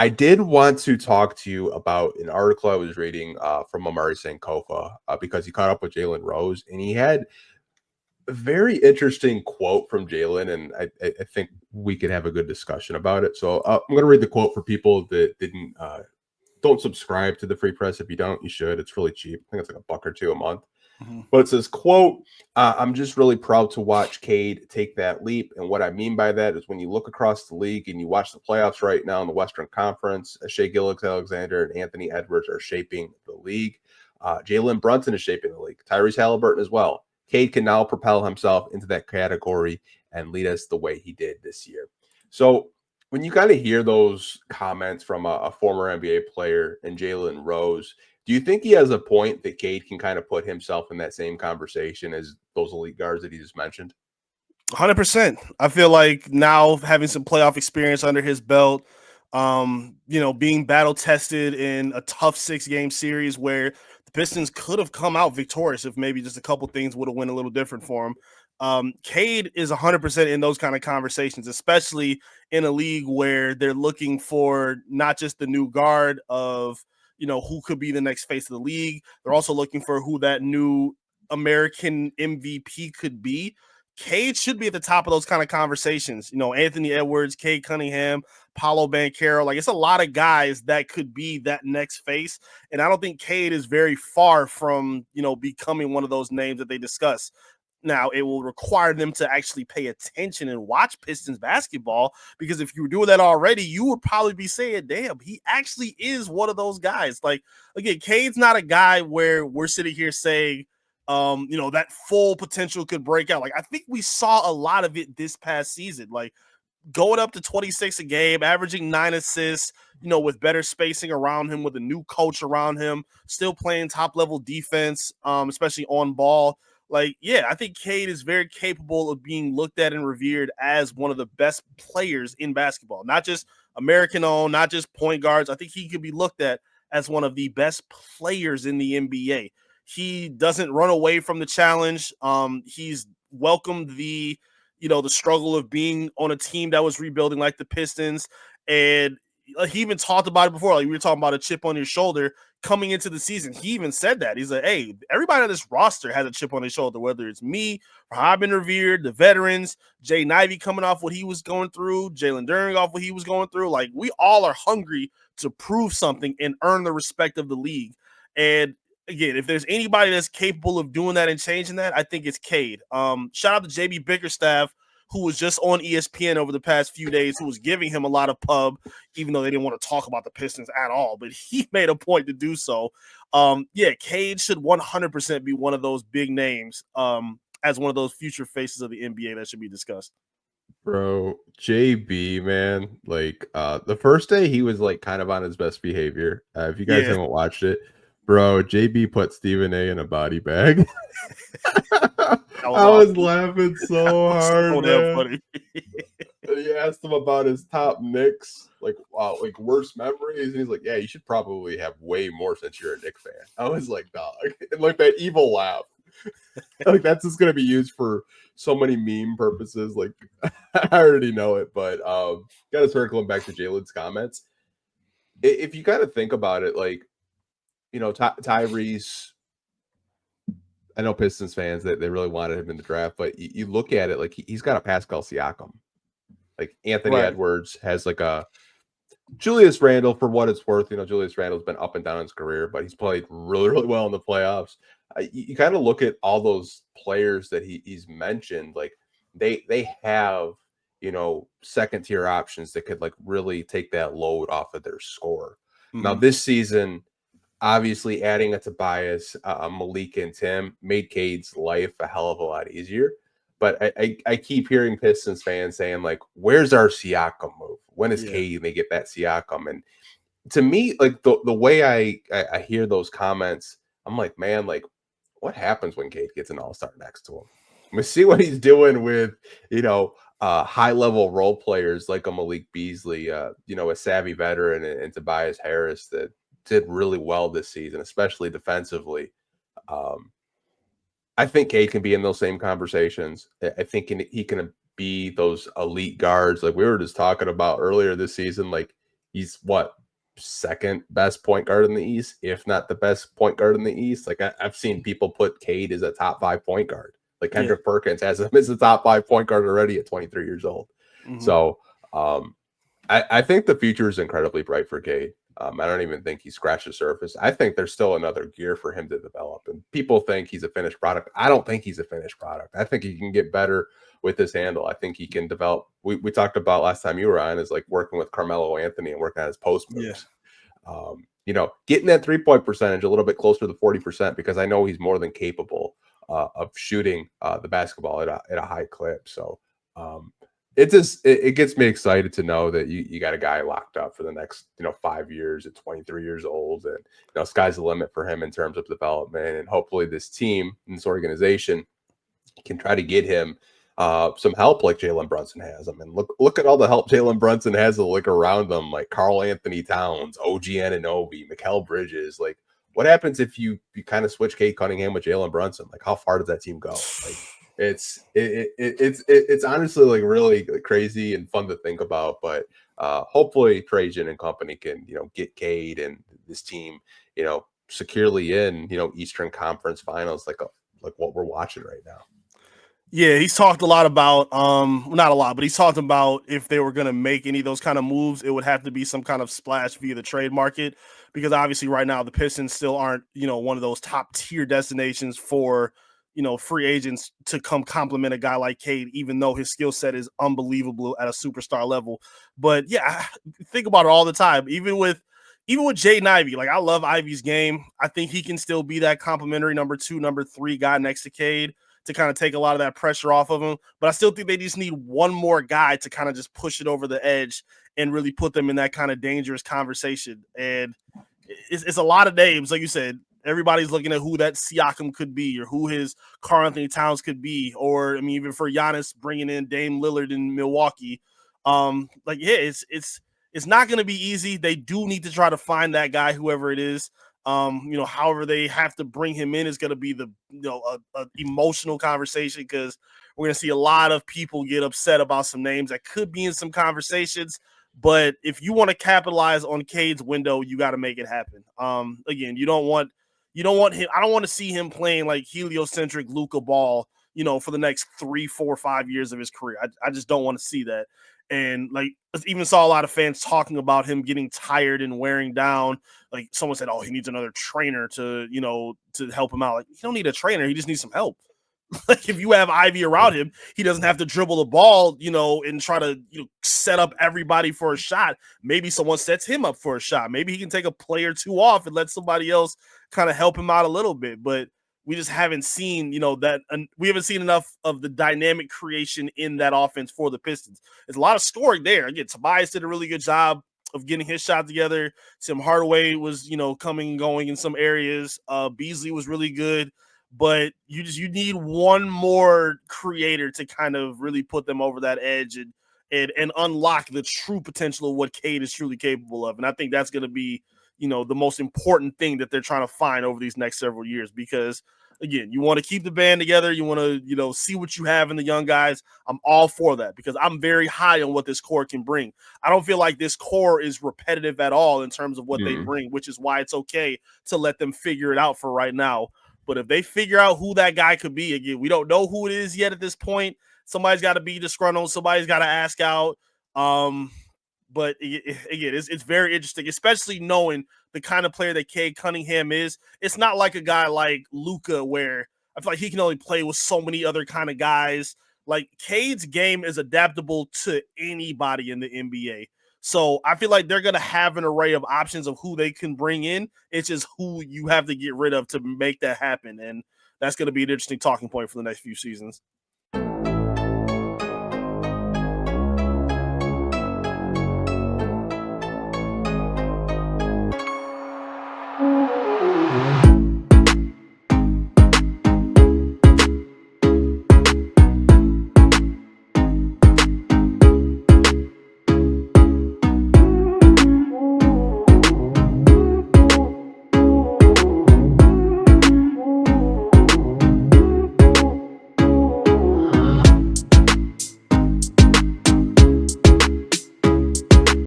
I did want to talk to you about an article I was reading from Omari Sankofa because he caught up with Jalen Rose, and he had a very interesting quote from Jalen, and I think we could have a good discussion about it. So I'm going to read the quote for people that didn't don't subscribe to the Free Press. If you don't, you should. It's really cheap. I think it's like a buck or two a month. Mhm. But it says, quote, I'm just really proud to watch Cade take that leap. And what I mean by that is when you look across the league and you watch the playoffs right now in the Western Conference, Shea Gilgeous-Alexander and Anthony Edwards are shaping the league. Jalen Brunson is shaping the league. Tyrese Halliburton as well. Cade can now propel himself into that category and lead us the way he did this year. So when you kind of hear those comments from a former NBA player and Jalen Rose, do you think he has a point that Cade can kind of put himself in that same conversation as those elite guards that he just mentioned? 100%. I feel like now having some playoff experience under his belt, being battle tested in a tough 6-game series where the Pistons could have come out victorious if maybe just a couple things would have went a little different for him. Cade is 100% in those kind of conversations, especially in a league where they're looking for not just the new guard of, who could be the next face of the league. They're also looking for who that new American MVP could be. Cade should be at the top of those kind of conversations. Anthony Edwards, Cade Cunningham, Paolo Banchero. Like, it's a lot of guys that could be that next face. And I don't think Cade is very far from, becoming one of those names that they discuss. Now, it will require them to actually pay attention and watch Pistons basketball, because if you were doing that already, you would probably be saying, damn, he actually is one of those guys. Like, again, Cade's not a guy where we're sitting here saying, that full potential could break out. Like, I think we saw a lot of it this past season, like going up to 26 a game, averaging 9 assists, with better spacing around him, with a new coach around him, still playing top level defense, especially on ball. Like, yeah, I think Cade is very capable of being looked at and revered as one of the best players in basketball, not just American owned, not just point guards. I think he could be looked at as one of the best players in the NBA. He doesn't run away from the challenge. He's welcomed the struggle of being on a team that was rebuilding like the Pistons. And he even talked about it before. Like, we were talking about a chip on your shoulder coming into the season. He even said that. He's like, hey, everybody on this roster has a chip on his shoulder, whether it's me, Robin Revered, the veterans, Jay Nivey coming off what he was going through, Jalen During off what he was going through. Like, we all are hungry to prove something and earn the respect of the league. And again, if there's anybody that's capable of doing that and changing that, I think it's Cade. Shout out to JB Bickerstaff, who was just on ESPN over the past few days, who was giving him a lot of pub, even though they didn't want to talk about the Pistons at all, but he made a point to do so. Cade should 100% be one of those big names, as one of those future faces of the NBA that should be discussed. Bro, JB, man, like the first day he was like kind of on his best behavior. If you guys Yeah. haven't watched it, bro, JB put Stephen A in a body bag. I was Awesome. laughing so hard, So damn man. funny. He asked him about his top Knicks, like worst memories, and he's like, "Yeah, you should probably have way more since you're a Knicks fan." I was like, "Dog," and like that evil laugh, like that's just gonna be used for so many meme purposes. Like, I already know it, but got to circle him back to Jalen's comments. If you kind of think about it, like, Tyrese. I know Pistons fans that they really wanted him in the draft, but you look at it like he's got a Pascal Siakam. Like Anthony Right. Edwards has like a Julius Randle, for what it's worth. Julius Randle's been up and down in his career, but he's played really, really well in the playoffs. You kind of look at all those players that he's mentioned, like they have second tier options that could like really take that load off of their score. Now Mm-hmm. this season, obviously adding a Tobias, Malik, and Tim made Cade's life a hell of a lot easier. But I keep hearing Pistons fans saying, like, where's our Siakam move? When is Yeah. Cade they get that Siakam? And to me, like the way I hear those comments, I'm like, man, like, what happens when Cade gets an all-star next to him? We see what he's doing with, high-level role players like a Malik Beasley, a savvy veteran, and Tobias Harris that did really well this season, especially defensively. I think Cade can be in those same conversations. I think he can be those elite guards like we were just talking about earlier this season. Like he's what, second best point guard in the East, if not the best point guard in the East. Like I've seen people put Cade as a top 5 point guard. Like Yeah. Kendrick Perkins has him as a top 5 point guard already at 23 years old. Mm-hmm. So I think the future is incredibly bright for Cade. I don't even think he scratched the surface. I think there's still another gear for him to develop. And people think he's a finished product. I don't think he's a finished product. I think he can get better with his handle. I think he can develop. We talked about last time you were on is like working with Carmelo Anthony and working on his post moves. Yeah. Getting that 3-point percentage a little bit closer to the 40%, because I know he's more than capable of shooting the basketball at a high clip. So it gets me excited to know that you got a guy locked up for the next 5 years at 23 years old, and sky's the limit for him in terms of development. And hopefully this team and this organization can try to get him some help like Jalen Brunson has. I mean, look at all the help Jalen Brunson has to look around them, like Karl Anthony Towns, OG Anunoby, Mikal Bridges. Like, what happens if you kind of switch Cade Cunningham with Jalen Brunson? Like, how far does that team go? Like, it's honestly like really crazy and fun to think about. But hopefully Trajan and company can get Cade and this team securely in Eastern Conference Finals, like what we're watching right now. Yeah, he's talked a lot about not a lot, but he's talked about if they were going to make any of those kind of moves, it would have to be some kind of splash via the trade market, because obviously right now the Pistons still aren't one of those top tier destinations for free agents to come compliment a guy like Cade, even though his skill set is unbelievable at a superstar level. But yeah, I think about it all the time, even with Jaden Ivey. Like, I love Ivey's game. I think he can still be that complimentary number 2, number 3 guy next to Cade to kind of take a lot of that pressure off of him. But I still think they just need one more guy to kind of just push it over the edge and really put them in that kind of dangerous conversation. And it's a lot of names. Like you said, everybody's looking at who that Siakam could be, or who his Karl Anthony Towns could be, or I mean, even for Giannis bringing in Dame Lillard in Milwaukee. It's not going to be easy. They do need to try to find that guy, whoever it is. However they have to bring him in is going to be the a emotional conversation, because we're going to see a lot of people get upset about some names that could be in some conversations. But if you want to capitalize on Cade's window, you got to make it happen. Again, you don't want him. I don't want to see him playing like heliocentric Luka ball, for the next 3, 4, 5 years of his career. I just don't want to see that. And like, I even saw a lot of fans talking about him getting tired and wearing down. Like, someone said, "Oh, he needs another trainer to help him out." Like, you don't need a trainer. He just needs some help. Like, if you have Ivy around him, he doesn't have to dribble the ball, and try to set up everybody for a shot. Maybe someone sets him up for a shot. Maybe he can take a play or two off and let somebody else kind of help him out a little bit. But we just haven't seen, that, and we haven't seen enough of the dynamic creation in that offense for the Pistons. There's a lot of scoring there. Again, Tobias did a really good job of getting his shot together. Tim Hardaway was, coming and going in some areas. Beasley was really good, but you need one more creator to kind of really put them over that edge and unlock the true potential of what Cade is truly capable of. And I think that's going to be, the most important thing that they're trying to find over these next several years, because again, you want to keep the band together. You want to, see what you have in the young guys. I'm all for that, because I'm very high on what this core can bring. I don't feel like this core is repetitive at all in terms of what they bring, which is why it's okay to let them figure it out for right now. But if they figure out who that guy could be, again, we don't know who it is yet at this point. Somebody's got to be disgruntled. Somebody's got to ask out. But again, it's very interesting, especially knowing the kind of player that Cade Cunningham is. It's not like a guy like Luka, where I feel like he can only play with so many other kind of guys. Like, Cade's game is adaptable to anybody in the NBA. So I feel like they're going to have an array of options of who they can bring in. It's just who you have to get rid of to make that happen. And that's going to be an interesting talking point for the next few seasons.